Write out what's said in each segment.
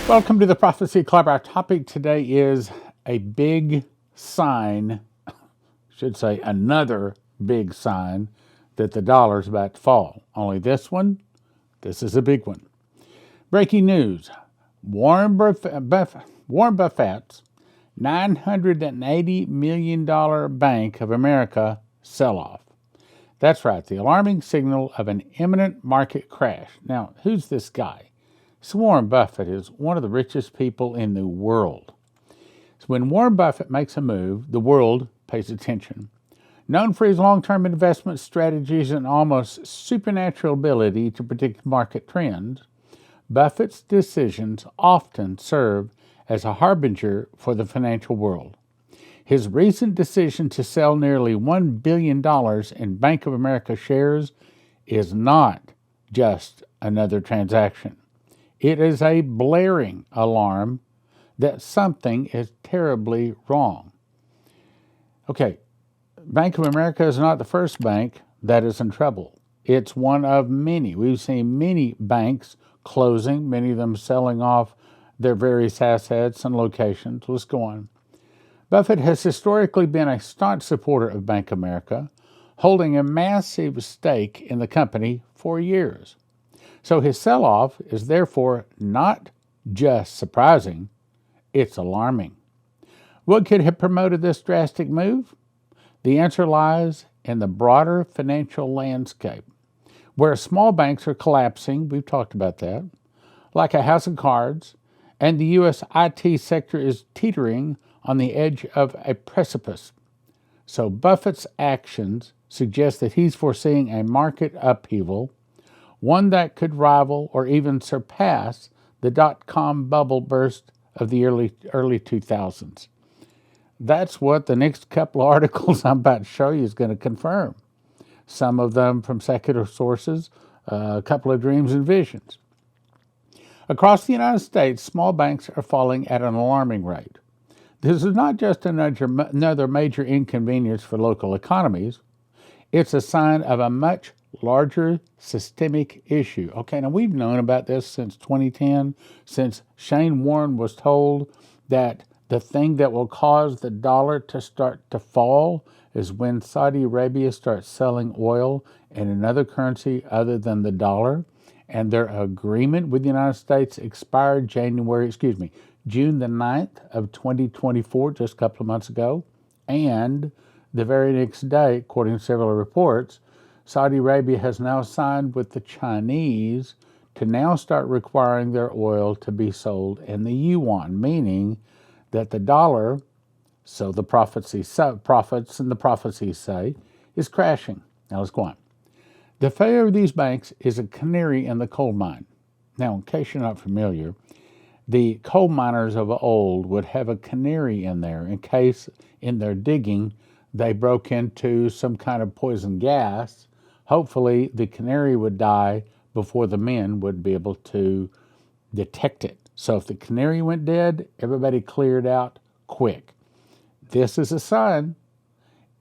Welcome to the Prophecy Club. Our topic today is a big sign, should say another big sign, that the dollar is about to fall. Only this is a big one. Breaking news, Warren Buffett's $980 million Bank of America sell-off. That's right, the alarming signal of an imminent market crash. Now, who's this guy? So Warren Buffett is one of the richest people in the world. So when Warren Buffett makes a move, the world pays attention. Known for his long-term investment strategies and almost supernatural ability to predict market trends, Buffett's decisions often serve as a harbinger for the financial world. His recent decision to sell nearly $1 billion in Bank of America shares is not just another transaction. It is a blaring alarm that something is terribly wrong. Okay, Bank of America is not the first bank that is in trouble. It's one of many. We've seen many banks closing, many of them selling off their various assets and locations. Let's go on. Buffett has historically been a staunch supporter of Bank of America, holding a massive stake in the company for years. So his sell-off is therefore not just surprising, it's alarming. What could have promoted this drastic move? The answer lies in the broader financial landscape, where small banks are collapsing, we've talked about that, like a house of cards, and the U.S. IT sector is teetering on the edge of a precipice. So Buffett's actions suggest that he's foreseeing a market upheaval, one that could rival or even surpass the dot-com bubble burst of the early 2000s. That's what the next couple of articles I'm about to show you is going to confirm. Some of them from secular sources, a couple of dreams and visions. Across the United States, small banks are falling at an alarming rate. This is not just another major inconvenience for local economies. It's a sign of a much larger systemic issue. Okay, now we've known about this since 2010, since Shane Warren was told that the thing that will cause the dollar to start to fall is when Saudi Arabia starts selling oil in another currency other than the dollar, and their agreement with the United States expired June the 9th of 2024, just a couple of months ago, and the very next day, according to several reports, Saudi Arabia has now signed with the Chinese to now start requiring their oil to be sold in the yuan, meaning that the dollar, so the prophets and the prophecies say, is crashing. Now let's go on. The failure of these banks is a canary in the coal mine. Now, in case you're not familiar, the coal miners of old would have a canary in there in case in their digging they broke into some kind of poison gas. Hopefully, the canary would die before the men would be able to detect it. So if the canary went dead, everybody cleared out quick. This is a sign,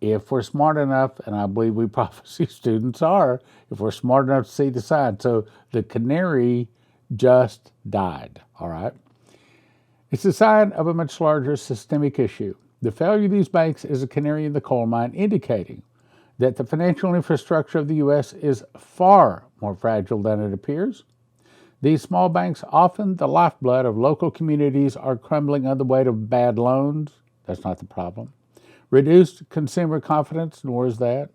if we're smart enough, and I believe we prophecy students are, if we're smart enough to see the sign. So the canary just died, all right? It's a sign of a much larger systemic issue. The failure of these banks is a canary in the coal mine, indicating that the financial infrastructure of the U.S. is far more fragile than it appears. These small banks, often the lifeblood of local communities, are crumbling under the weight of bad loans. That's not the problem. Reduced consumer confidence, nor is that.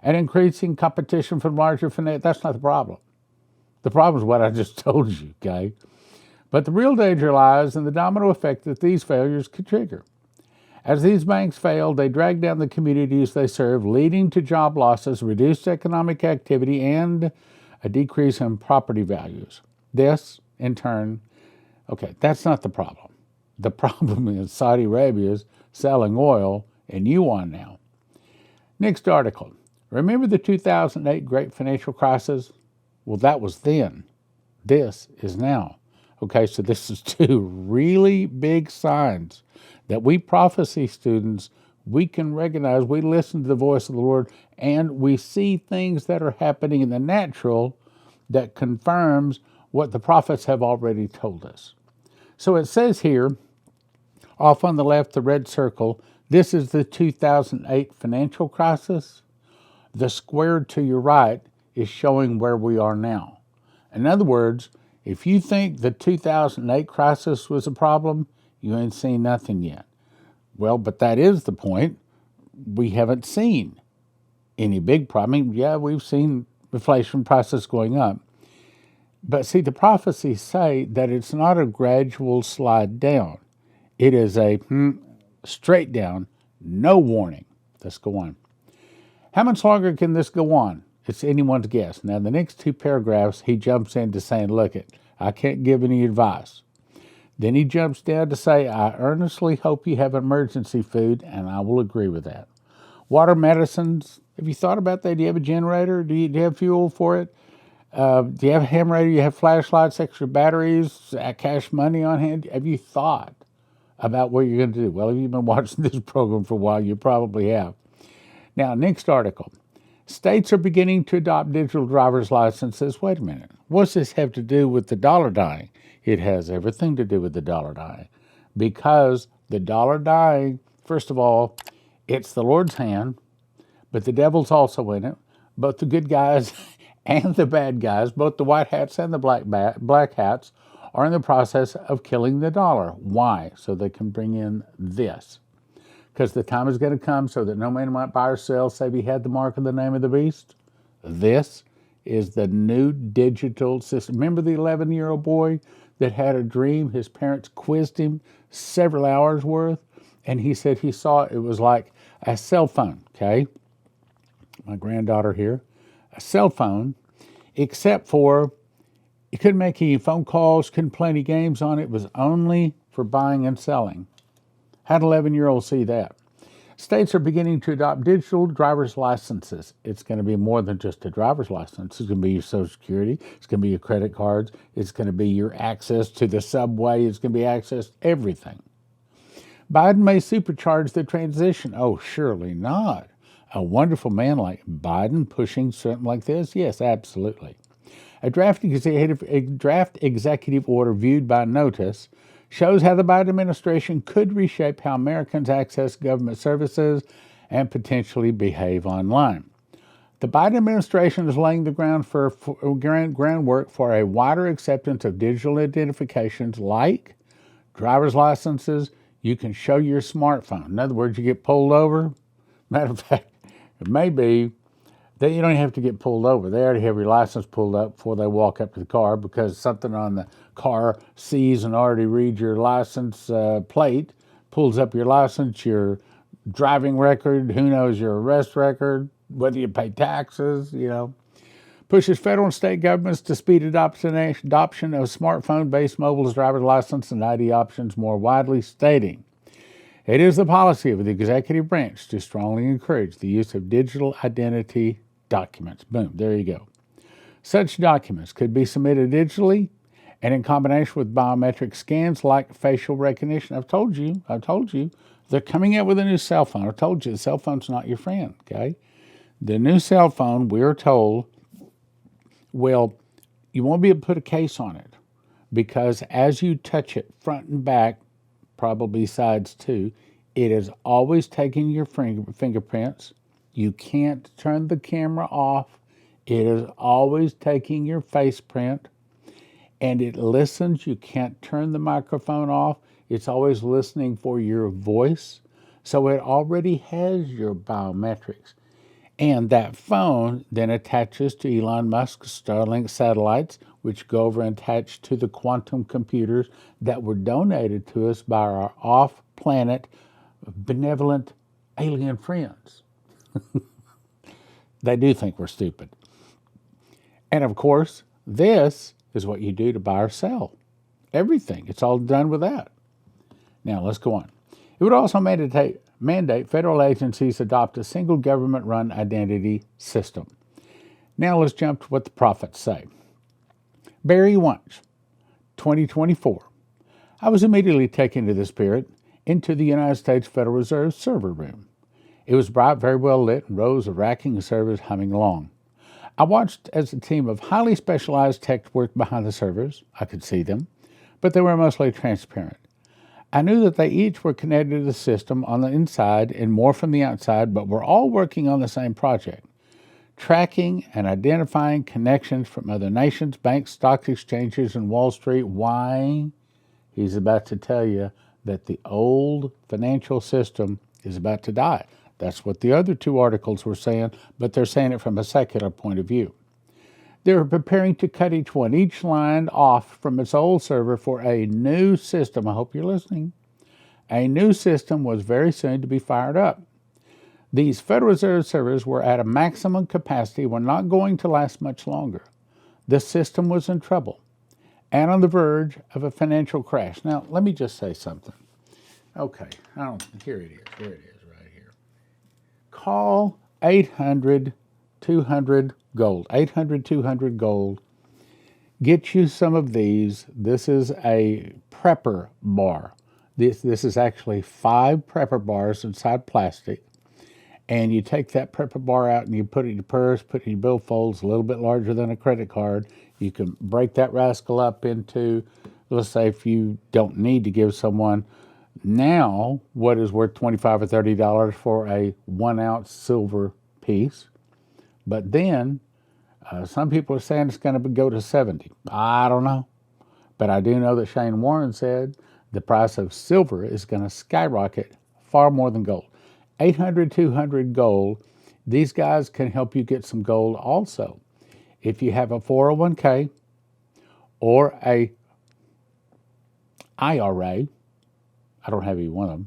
And increasing competition from larger finance, that's not the problem. The problem is what I just told you, okay? But the real danger lies in the domino effect that these failures could trigger. As these banks fail, they drag down the communities they serve, leading to job losses, reduced economic activity, and a decrease in property values. This, in turn, okay, that's not the problem. The problem is Saudi Arabia's selling oil in yuan now. Next article. Remember the 2008 Great Financial Crisis? Well, that was then. This is now. Okay, so this is two really big signs that we prophecy students, we can recognize, we listen to the voice of the Lord, and we see things that are happening in the natural that confirms what the prophets have already told us. So it says here, off on the left, the red circle, this is the 2008 financial crisis. The square to your right is showing where we are now. In other words, if you think the 2008 crisis was a problem, you ain't seen nothing yet. Well, but that is the point. We haven't seen any big problem. I mean, yeah, we've seen inflation prices going up. But see, the prophecies say that it's not a gradual slide down. It is a straight down, no warning. Let's go on. How much longer can this go on? It's anyone's guess. Now, the next two paragraphs, he jumps into saying, look, I can't give any advice. Then he jumps down to say, I earnestly hope you have emergency food, and I will agree with that. Water, medicines, have you thought about that? Do you have a generator? Do you have fuel for it? Do you have a ham radio? Do you have flashlights, extra batteries, cash money on hand? Have you thought about what you're going to do? Well, if you've been watching this program for a while, you probably have. Now, next article. States are beginning to adopt digital driver's licenses. Wait a minute. What's this have to do with the dollar dying? It has everything to do with the dollar dying. Because the dollar dying, first of all, it's the Lord's hand, but the devil's also in it. Both the good guys and the bad guys, both the white hats and the black hats, are in the process of killing the dollar. Why? So they can bring in this. Because the time is going to come so that no man might buy or sell, save he had the mark of the name of the beast. This is the new digital system. Remember the 11-year-old boy that had a dream? His parents quizzed him several hours worth, and he said he saw it was like a cell phone, okay? My granddaughter here. A cell phone, except for you couldn't make any phone calls, couldn't play any games on it. It was only for buying and selling. How did 11-year-olds see that? States are beginning to adopt digital driver's licenses. It's going to be more than just a driver's license. It's going to be your Social Security. It's going to be your credit cards. It's going to be your access to the subway. It's going to be access to everything. Biden may supercharge the transition. Oh, surely not. A wonderful man like Biden pushing something like this? Yes, absolutely. A draft executive order viewed by notice shows how the Biden administration could reshape how Americans access government services and potentially behave online. The Biden administration is laying the groundwork for a wider acceptance of digital identifications like driver's licenses. You can show your smartphone. In other words, you get pulled over. Matter of fact, it may be that you don't have to get pulled over. They already have your license pulled up before they walk up to the car because something on the car sees and already reads your license plate, pulls up your license, your driving record, who knows, your arrest record, whether you pay taxes, Pushes federal and state governments to speed adoption of smartphone-based mobile driver's license and ID options more widely, stating, it is the policy of the executive branch to strongly encourage the use of digital identity documents. Boom, there you go. Such documents could be submitted digitally and in combination with biometric scans like facial recognition. I've told you, they're coming out with a new cell phone. I told you, the cell phone's not your friend, okay? The new cell phone, we're told, well, you won't be able to put a case on it because as you touch it front and back, probably sides too, it is always taking your fingerprints. You can't turn the camera off. It is always taking your face print. And it listens. You can't turn the microphone off. It's always listening for your voice. So it already has your biometrics. And that phone then attaches to Elon Musk's Starlink satellites, which go over and attach to the quantum computers that were donated to us by our off-planet benevolent alien friends. They do think we're stupid. And of course, this is what you do to buy or sell. Everything. It's all done with that. Now, let's go on. It would also mandate federal agencies adopt a single government-run identity system. Now let's jump to what the prophets say. Barry Wunsch, 2024. I was immediately taken to the Spirit into the United States Federal Reserve server room. It was bright, very well lit, and rows of racking servers humming along. I watched as a team of highly specialized tech worked behind the servers. I could see them. but they were mostly transparent. I knew that they each were connected to the system on the inside and more from the outside, but were all working on the same project, tracking and identifying connections from other nations, banks, stock exchanges, and Wall Street. Why? He's about to tell you that the old financial system is about to die. That's what the other two articles were saying, but they're saying it from a secular point of view. They were preparing to cut each line off from its old server for a new system. I hope you're listening. A new system was very soon to be fired up. These Federal Reserve servers were at a maximum capacity, were not going to last much longer. The system was in trouble and on the verge of a financial crash. Now, let me just say something. Okay, here it is right here. Call 800-200 gold. 800-200 gold. Get you some of these. This is a prepper bar. This is actually 5 prepper bars inside plastic. And you take that prepper bar out and you put it in your purse, put it in your billfolds, a little bit larger than a credit card. You can break that rascal up into, let's say if you don't need to give someone now what is worth $25 or $30 for a 1 ounce silver piece. But then some people are saying it's going to go to 70. I don't know. But I do know that Shane Warren said the price of silver is going to skyrocket far more than gold. 800-200 gold. These guys can help you get some gold also. If you have a 401k or a IRA, I don't have either one of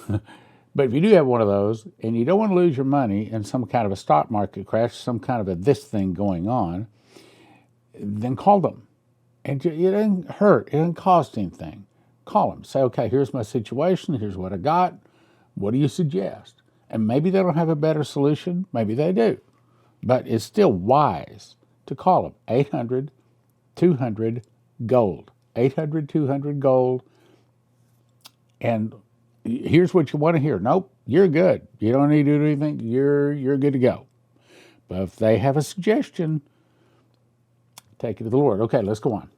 them, but if you do have one of those and you don't want to lose your money in some kind of a stock market crash, some kind of this thing going on, then call them. And it doesn't hurt. It doesn't cost anything. Call them. Say, okay, here's my situation. Here's what I got. What do you suggest? And maybe they don't have a better solution. Maybe they do. But it's still wise to call them. 800-200 gold. 800-200 gold. And here's what you want to hear. Nope, you're good. You don't need to do anything. You're good to go. But if they have a suggestion, take it to the Lord. Okay, let's go on.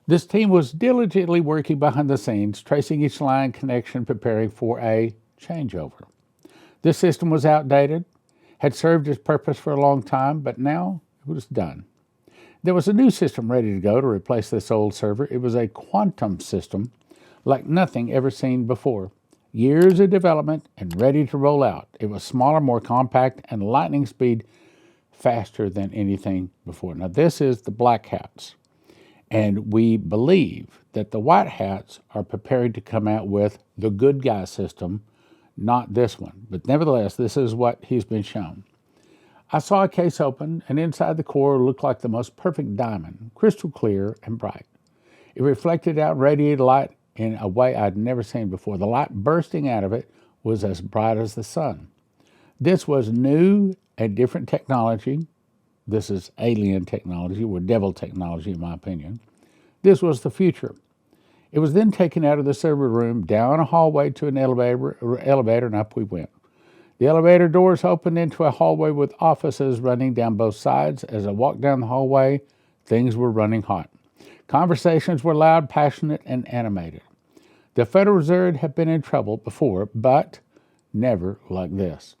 This team was diligently working behind the scenes, tracing each line connection, preparing for a changeover. This system was outdated, had served its purpose for a long time, but now it was done. There was a new system ready to go to replace this old server. It was a quantum system like nothing ever seen before. Years of development and ready to roll out. It was smaller, more compact, and lightning speed faster than anything before. Now, this is the black hats. And we believe that the white hats are preparing to come out with the good guy system, not this one. But nevertheless, this is what he's been shown. I saw a case open, and inside the core looked like the most perfect diamond, crystal clear and bright. It reflected out and radiated light in a way I'd never seen before. The light bursting out of it was as bright as the sun. This was new and different technology. This is alien technology, or devil technology, in my opinion. This was the future. It was then taken out of the server room, down a hallway to an elevator, and up we went. The elevator doors opened into a hallway with offices running down both sides. As I walked down the hallway, things were running hot. Conversations were loud, passionate, and animated. The Federal Reserve had been in trouble before, but never like this.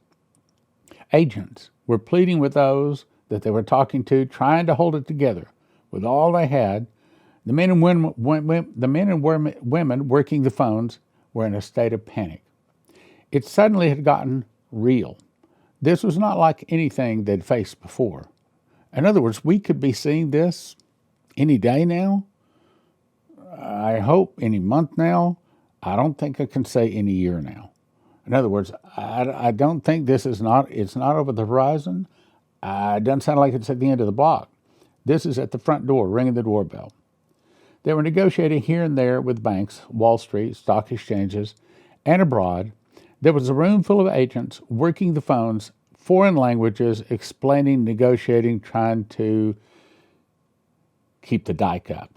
Agents were pleading with those that they were talking to, trying to hold it together with all they had. The men and women working the phones were in a state of panic. It suddenly had gotten real. This was not like anything they'd faced before. In other words, we could be seeing this any day now. I hope any month now. I don't think I can say any year now. In other words, I don't think it's not over the horizon. It doesn't sound like it's at the end of the block. This is at the front door, ringing the doorbell. They were negotiating here and there with banks, Wall Street, stock exchanges, and abroad. There was a room full of agents working the phones, foreign languages, explaining, negotiating, trying to keep the dike up.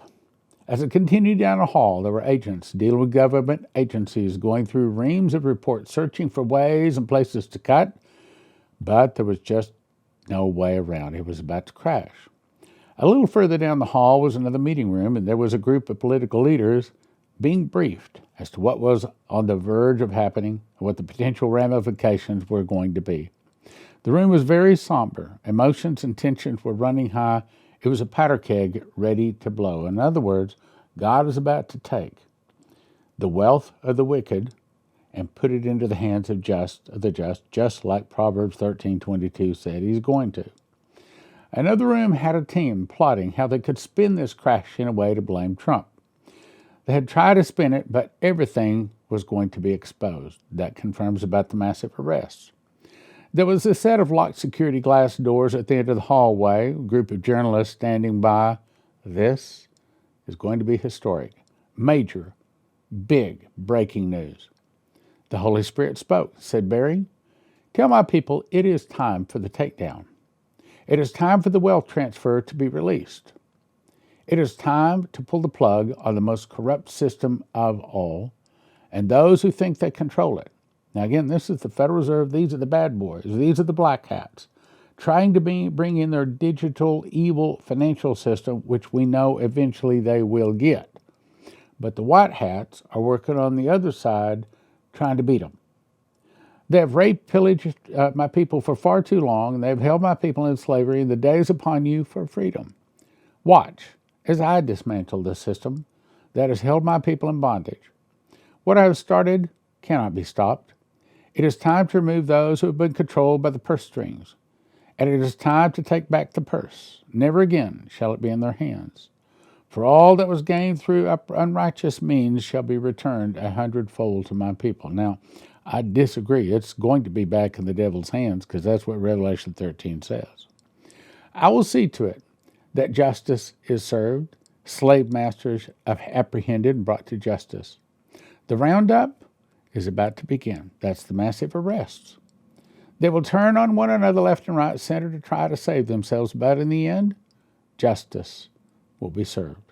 As it continued down the hall, there were agents dealing with government agencies, going through reams of reports, searching for ways and places to cut, but there was just no way around. It was about to crash. A little further down the hall was another meeting room, and there was a group of political leaders being briefed as to what was on the verge of happening and what the potential ramifications were going to be. The room was very somber. Emotions and tensions were running high. It was a powder keg ready to blow. In other words, God is about to take the wealth of the wicked and put it into the hands of the just, just like Proverbs 13:22 said he's going to. Another room had a team plotting how they could spin this crash in a way to blame Trump. They had tried to spin it, but everything was going to be exposed. That confirms about the massive arrests. There was a set of locked security glass doors at the end of the hallway, a group of journalists standing by. This is going to be historic. Major, big breaking news. The Holy Spirit spoke, said Barry, tell my people it is time for the takedown. It is time for the wealth transfer to be released. It is time to pull the plug on the most corrupt system of all and those who think they control it. Now again, this is the Federal Reserve. These are the bad boys. These are the black hats trying to bring in their digital evil financial system, which we know eventually they will get. But the white hats are working on the other side trying to beat them. They have raped, pillaged my people for far too long, and they have held my people in slavery, and the day is upon you for freedom. Watch as I dismantle this system that has held my people in bondage. What I have started cannot be stopped. It is time to remove those who have been controlled by the purse strings, and it is time to take back the purse. Never again shall it be in their hands. For all that was gained through unrighteous means shall be returned 100-fold to my people. Now, I disagree. It's going to be back in the devil's hands because that's what Revelation 13 says. I will see to it that justice is served, slave masters apprehended and brought to justice. The roundup is about to begin. That's the massive arrests. They will turn on one another left and right, center to try to save themselves, but in the end, justice will be served.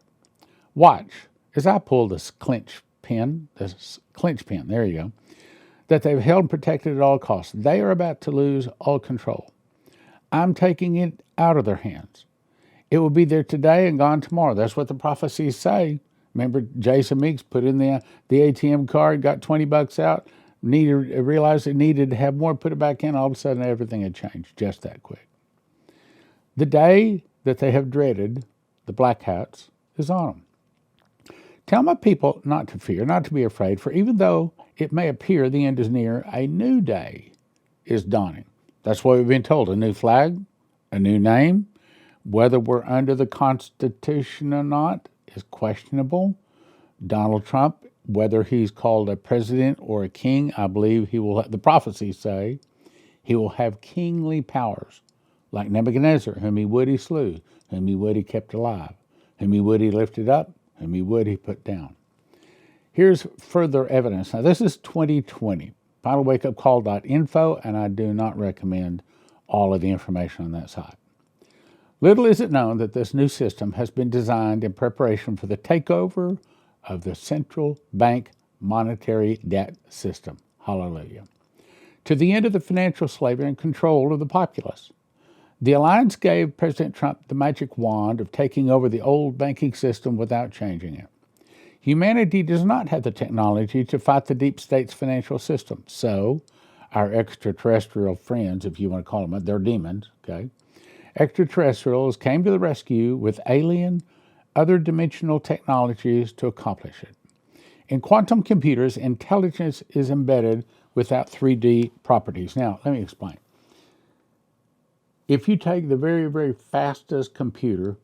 Watch as I pull this clinch pin, there you go, that they've held and protected at all costs. They are about to lose all control. I'm taking it out of their hands. It will be there today and gone tomorrow. That's what the prophecies say. Remember, Jason Meeks put in the ATM card, got $20 out, realized it needed to have more, put it back in. All of a sudden, everything had changed just that quick. The day that they have dreaded, the black hats, is on them. Tell my people not to fear, not to be afraid, for even though it may appear the end is near, a new day is dawning. That's what we've been told. A new flag, a new name. Whether we're under the Constitution or not is questionable. Donald Trump, whether he's called a president or a king, I believe he will, the prophecies say, he will have kingly powers, like Nebuchadnezzar, whom he would he slew, whom he would he kept alive, whom he would he lifted up, whom he would he put down. Here's further evidence. Now, this is 2020, finalwakeupcall.info, and I do not recommend all of the information on that site. Little is it known that this new system has been designed in preparation for the takeover of the central bank monetary debt system. Hallelujah. To the end of the financial slavery and control of the populace. The alliance gave President Trump the magic wand of taking over the old banking system without changing it. Humanity does not have the technology to fight the deep state's financial system. So, our extraterrestrial friends, if you want to call them, they're demons, okay? Extraterrestrials came to the rescue with alien, other dimensional technologies to accomplish it. In quantum computers, intelligence is embedded without 3D properties. Now, let me explain. If you take the very, very fastest computer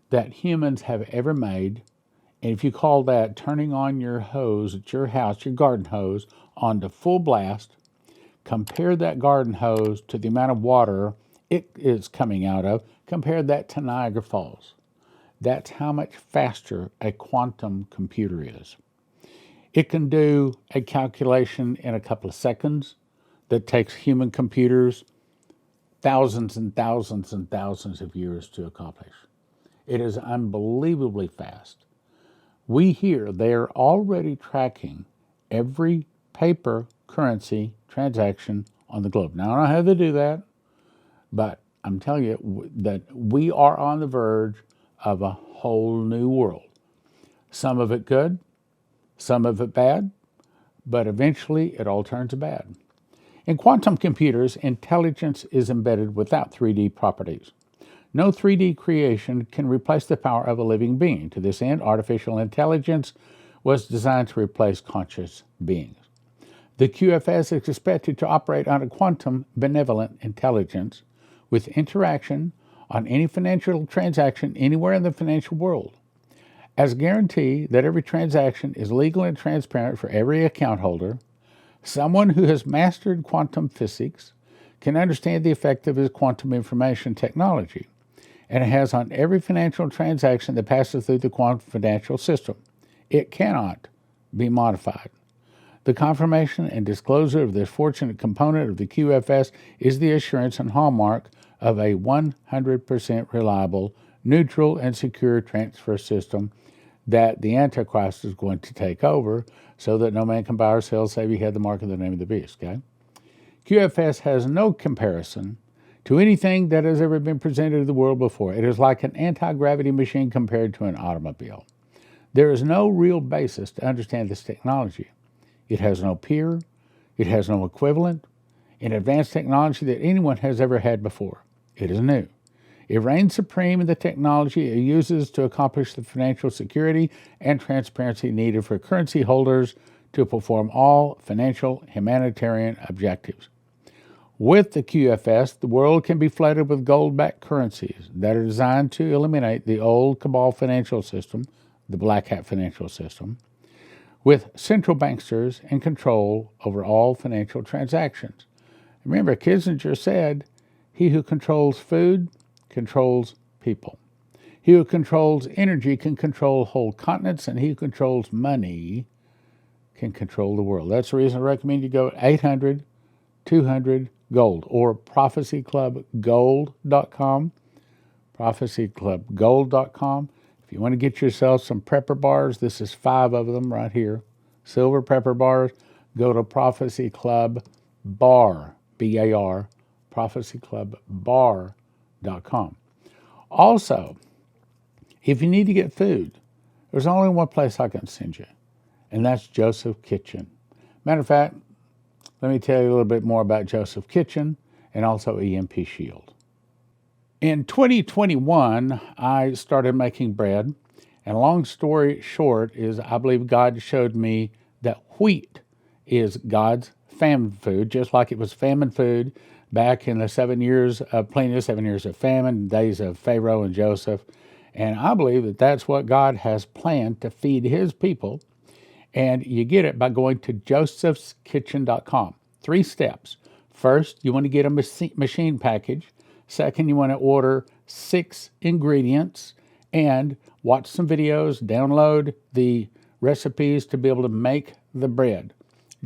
that humans have ever made, and if you call that turning on your hose at your house, your garden hose, onto full blast, compare that garden hose to the amount of water it is coming out of, compare that to Niagara Falls. That's how much faster a quantum computer is. It can do a calculation in a couple of seconds that takes human computers thousands and thousands and thousands of years to accomplish. It is unbelievably fast. We here, they're already tracking every paper currency transaction on the globe. Now, I don't know how to do that, but I'm telling you that we are on the verge of a whole new world. Some of it good, some of it bad, but eventually it all turns bad. In quantum computers, intelligence is embedded without 3D properties. No 3D creation can replace the power of a living being. To this end, artificial intelligence was designed to replace conscious beings. The QFS is expected to operate on a quantum benevolent intelligence with interaction on any financial transaction anywhere in the financial world. As a guarantee that every transaction is legal and transparent for every account holder, someone who has mastered quantum physics can understand the effect of his quantum information technology, and it has on every financial transaction that passes through the quantum financial system. It cannot be modified. The confirmation and disclosure of this fortunate component of the QFS is the assurance and hallmark of a 100% reliable, neutral, and secure transfer system that the Antichrist is going to take over so that no man can buy or sell save he had the mark of the name of the beast. Okay? QFS has no comparison to anything that has ever been presented to the world before. It is like an anti-gravity machine compared to an automobile. There is no real basis to understand this technology. It has no peer, it has no equivalent in advanced technology that anyone has ever had before. It is new. It reigns supreme in the technology it uses to accomplish the financial security and transparency needed for currency holders to perform all financial humanitarian objectives. With the QFS, the world can be flooded with gold-backed currencies that are designed to eliminate the old cabal financial system, the black hat financial system, with central banksters in control over all financial transactions. Remember, Kissinger said, "He who controls food controls people. He who controls energy can control whole continents, and he who controls money can control the world." That's the reason I recommend you go 800-200-GOLD or prophecyclubgold.com, prophecyclubgold.com. If you want to get yourself some pepper bars, this is 5 of them right here, silver pepper bars, go to Prophecy Club Bar, B-A-R, prophecyclubbar.com. Also, if you need to get food, there's only one place I can send you, and that's Joseph Kitchen. Matter of fact, let me tell you a little bit more about Joseph Kitchen and also EMP Shield. In 2021, I started making bread, and long story short is I believe God showed me that wheat is God's famine food, just like it was famine food back in the 7 years of plenty, 7 years of famine, days of Pharaoh and Joseph. And I believe that that's what God has planned to feed his people. And you get it by going to josephskitchen.com. 3 steps. First, you want to get a machine package. Second, you want to order 6 ingredients and watch some videos, download the recipes to be able to make the bread.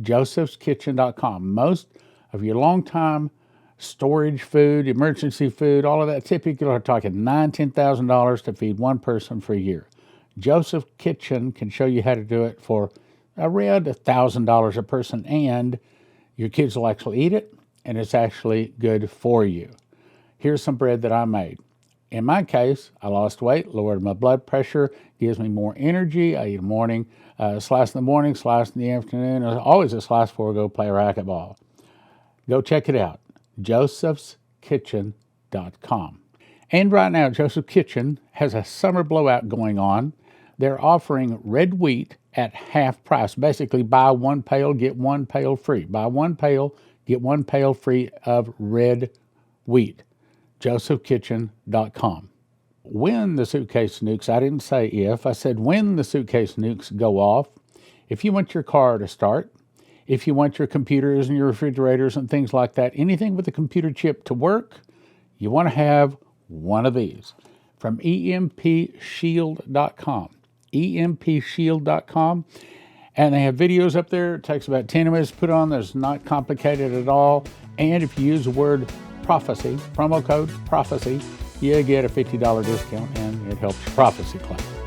josephskitchen.com. Most of your long-time storage food, emergency food, all of that, typically are talking $9,000, $10,000 to feed one person for a year. Joseph Kitchen can show you how to do it for around $1,000 a person, and your kids will actually eat it, and it's actually good for you. Here's some bread that I made. In my case, I lost weight, lowered my blood pressure, gives me more energy. I eat a morning, slice in the morning, slice in the afternoon. Always a slice before I go play racquetball. Go check it out, josephskitchen.com. And right now, Joseph Kitchen has a summer blowout going on. They're offering red wheat at half price. Basically, buy 1 pail, get 1 pail free. Buy 1 pail, get 1 pail free of red wheat. josephkitchen.com. When the suitcase nukes, I didn't say if, I said when the suitcase nukes go off, if you want your car to start, if you want your computers and your refrigerators and things like that, anything with a computer chip to work, you want to have one of these from EMPShield.com. EMPShield.com. And they have videos up there. It takes about 10 minutes to put on. It's not complicated at all. And if you use the word prophecy, promo code prophecy, you get a $50 discount, and it helps your Prophecy Club.